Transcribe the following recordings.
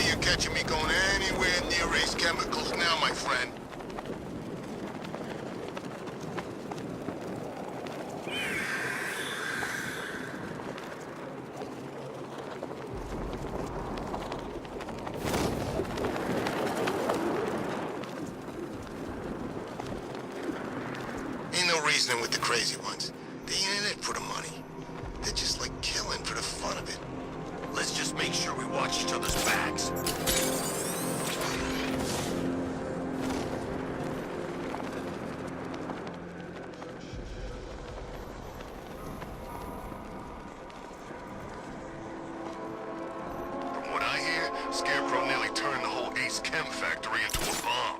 you're catching me going anywhere near Ace Chemicals now, my friend. Ain't no reasoning with the crazy ones. They ain't in it for the money. They're just like killing for the fun of it. Let's just make sure we watch each other's backs. From what I hear, Scarecrow nearly turned the whole Ace Chem factory into a bomb.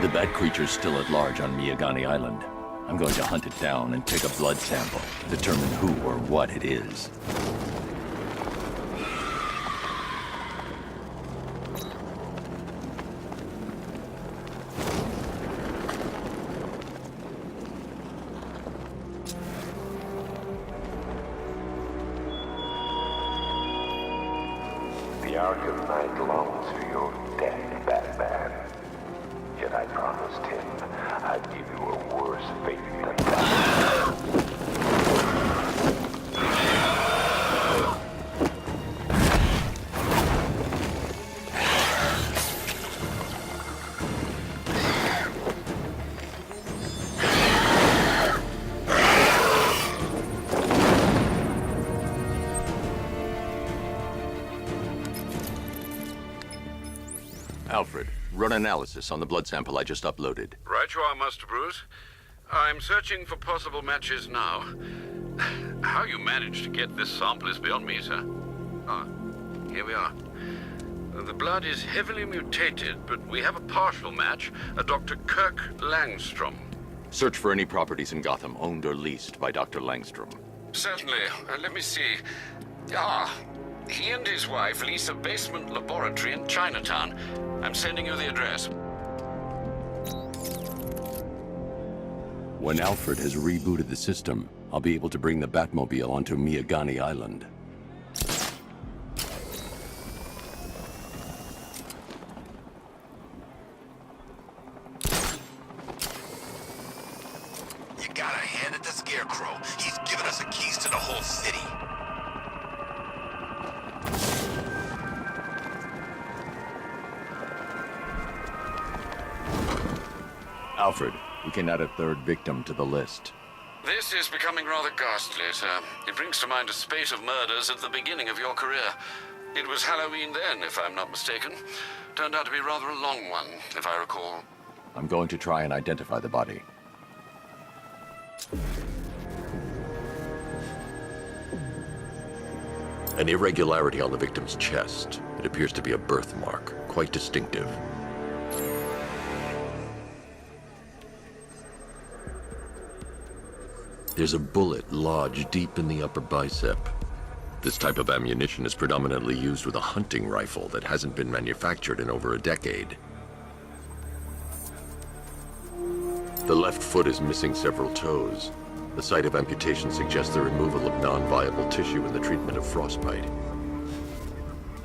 The bat creature's still at large on Miyagani Island. I'm going to hunt it down and take a blood sample, determine who or what it is. The Arkham Knight longs for your death, Batman. Yet I promised him I'd give you a worse fate than that. Alfred, run analysis on the blood sample I just uploaded. Right you are, Master Bruce. I'm searching for possible matches now. How you managed to get this sample is beyond me, sir. Ah, here we are. The blood is heavily mutated, but we have a partial match, a Dr. Kirk Langstrom. Search for any properties in Gotham owned or leased by Dr. Langstrom. Certainly. Let me see. Ah, he and his wife lease a basement laboratory in Chinatown. I'm sending you the address. When Alfred has rebooted the system, I'll be able to bring the Batmobile onto Miyagani Island. You gotta hand it to Scarecrow. He's given us the keys to the whole city. Alfred, we can add a third victim to the list. This is becoming rather ghastly, sir. It brings to mind a spate of murders at the beginning of your career. It was Halloween then, if I'm not mistaken. Turned out to be rather a long one, if I recall. I'm going to try and identify the body. An irregularity on the victim's chest. It appears to be a birthmark, quite distinctive. There's a bullet lodged deep in the upper bicep. This type of ammunition is predominantly used with a hunting rifle that hasn't been manufactured in over a decade. The left foot is missing several toes. The site of amputation suggests the removal of non-viable tissue in the treatment of frostbite.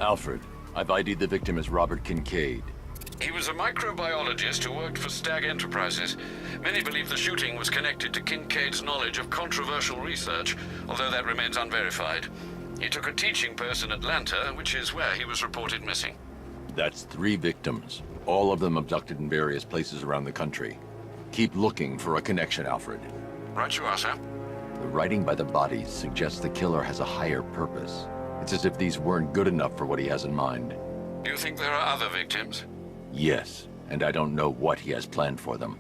Alfred, I've ID'd the victim as Robert Kincaid. He was a microbiologist who worked for Stag Enterprises. Many believe the shooting was connected to Kincaid's knowledge of controversial research, although that remains unverified. He took a teaching post in Atlanta, which is where he was reported missing. That's 3 victims, all of them abducted in various places around the country. Keep looking for a connection, Alfred. Right you are, sir. The writing by the bodies suggests the killer has a higher purpose. It's as if these weren't good enough for what he has in mind. Do you think there are other victims? Yes, and I don't know what he has planned for them.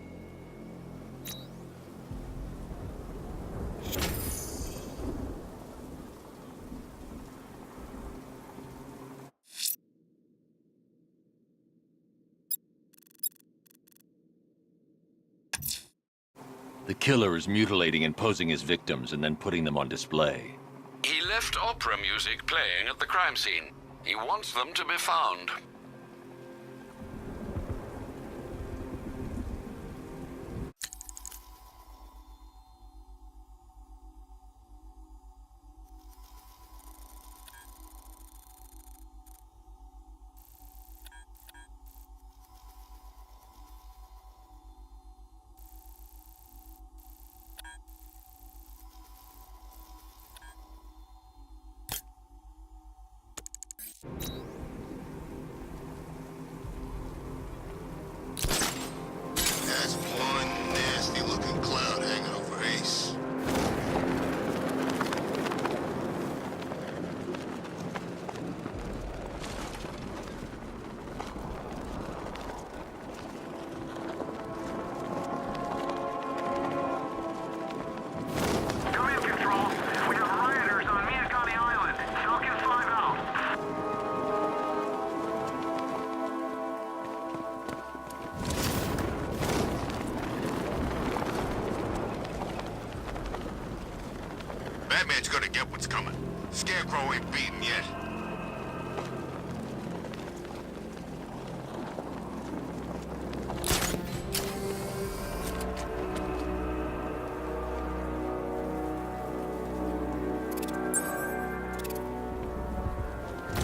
The killer is mutilating and posing as victims and then putting them on display. He left opera music playing at the crime scene. He wants them to be found. That's one nasty-looking cloud hanging over Ace. Come in, Control. We have rioters on Miyagani Island. Falcon 5 out. Batman's gonna get what's coming. Scarecrow ain't beaten yet.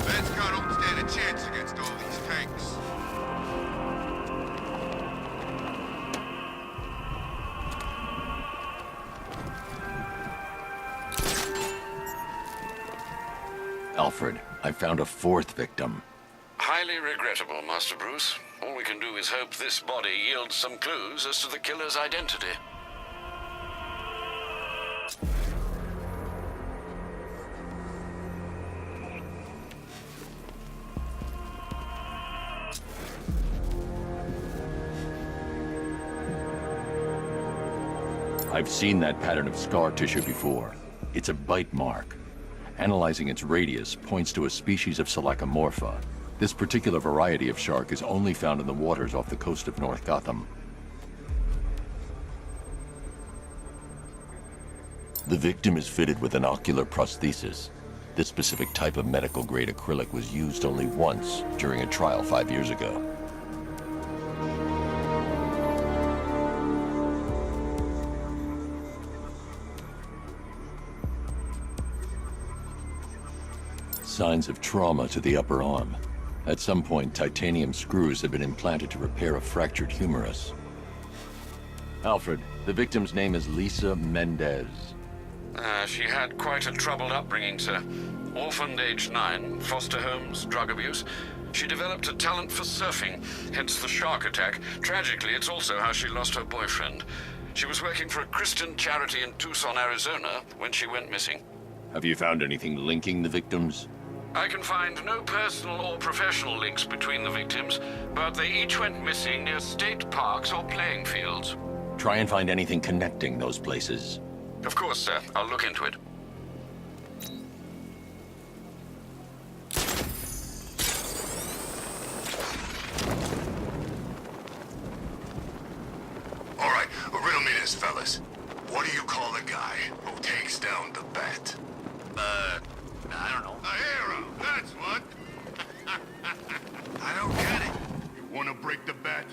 Bat's got don't stand a chance against all these tanks. Alfred, I found a fourth victim. Highly regrettable, Master Bruce. All we can do is hope this body yields some clues as to the killer's identity. I've seen that pattern of scar tissue before. It's a bite mark. Analyzing its radius points to a species of Selachomorpha. This particular variety of shark is only found in the waters off the coast of North Gotham. The victim is fitted with an ocular prosthesis. This specific type of medical-grade acrylic was used only once during a trial 5 years ago. Signs of trauma to the upper arm. At some point, titanium screws had been implanted to repair a fractured humerus. Alfred, the victim's name is Lisa Mendez. She had quite a troubled upbringing, sir. Orphaned age 9, foster homes, drug abuse. She developed a talent for surfing, hence the shark attack. Tragically, it's also how she lost her boyfriend. She was working for a Christian charity in Tucson, Arizona, when she went missing. Have you found anything linking the victims? I can find no personal or professional links between the victims, but they each went missing near state parks or playing fields. Try and find anything connecting those places. Of course, sir. I'll look into it. All right, riddle me this, fellas. What do you call the guy who takes down the Bat? I don't know. A hero, that's what. I don't get it. You wanna break the Bat?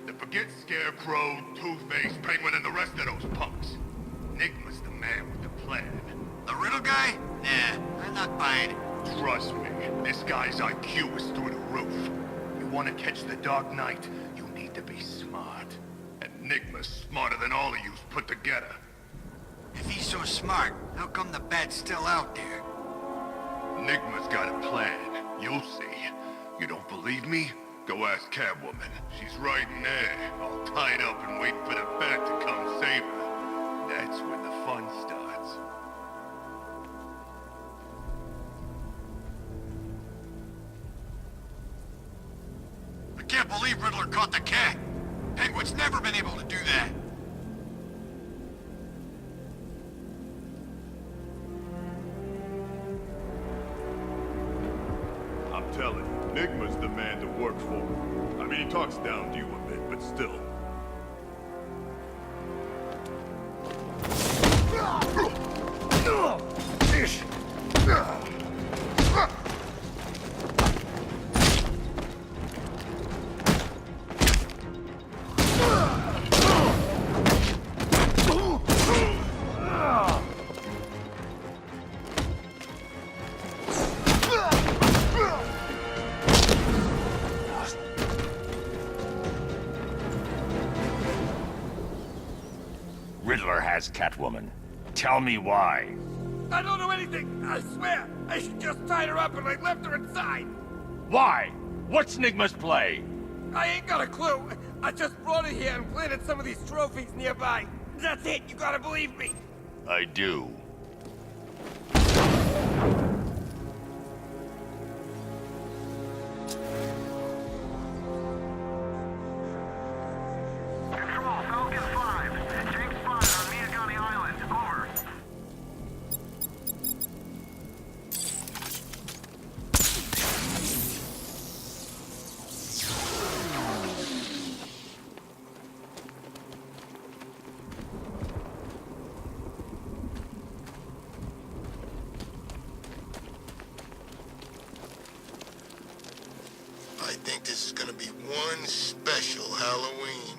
Then forget Scarecrow, Two-Face, Penguin, and the rest of those punks. Enigma's the man with the plan. The riddle guy? Nah, I'm not buying it. Trust me, this guy's IQ is through the roof. You wanna catch the Dark Knight, you need to be smart. Enigma's smarter than all of yous put together. If he's so smart, how come the Bat's still out there? Enigma's got a plan. You'll see. You don't believe me? Go ask Catwoman. She's right in there, all tied up and waiting for the Bat to come save her. That's when the fun starts. I can't believe Riddler caught the cat. Penguin's never been able to do that. I'm telling you, Enigma's the man to work for. I mean, he talks down to you a bit, but still. Riddler has Catwoman. Tell me why. I don't know anything, I swear! I just tied her up and I left her inside! Why? What's Nigma's play? I ain't got a clue. I just brought it here and planted some of these trophies nearby. That's it, you gotta believe me. I do. Control, Falcon 5. Jake spotted on Miagani Island. Over. I think this is gonna be one special Halloween.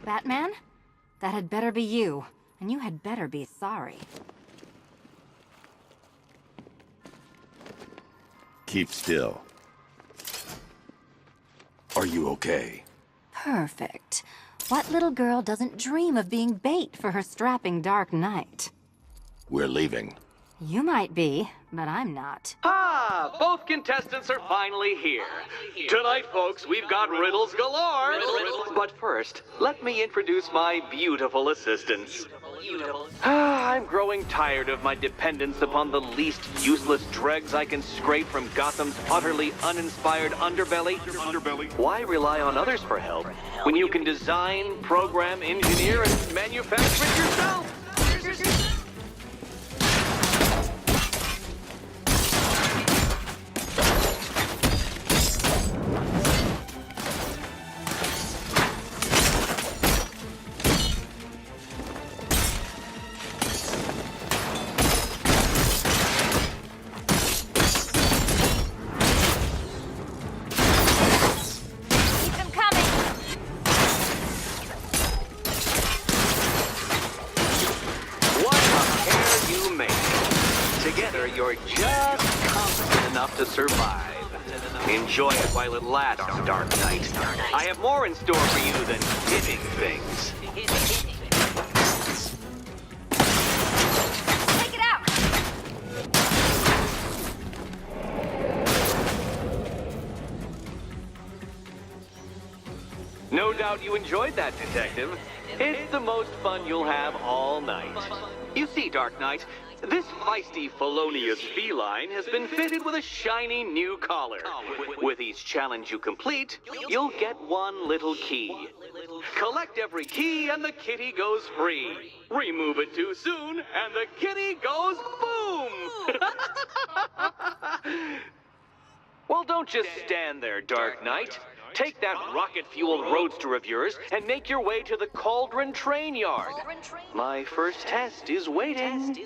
Batman? That had better be you, and you had better be sorry. Keep still. Are you okay? Perfect. What little girl doesn't dream of being bait for her strapping Dark Knight? We're leaving. You might be, but I'm not. Ah, both contestants are finally here. Tonight, folks, we've got riddles galore. But first, let me introduce my beautiful assistants. I'm growing tired of my dependence upon the least useless dregs I can scrape from Gotham's utterly uninspired underbelly. Why rely on others for help when you can design, program, engineer, and manufacture it yourself? You're just competent enough to survive. Enjoy it while it lasts, Dark Knight. I have more in store for you than hitting things. Take it out! No doubt you enjoyed that, Detective. It's the most fun you'll have all night. You see, Dark Knight, this feisty, felonious feline has been fitted with a shiny new collar. With each challenge you complete, you'll get one little key. Collect every key and the kitty goes free. Remove it too soon and the kitty goes boom! Well, don't just stand there, Dark Knight. Take that rocket-fueled roadster of yours and make your way to the Cauldron Train Yard. My first test is waiting.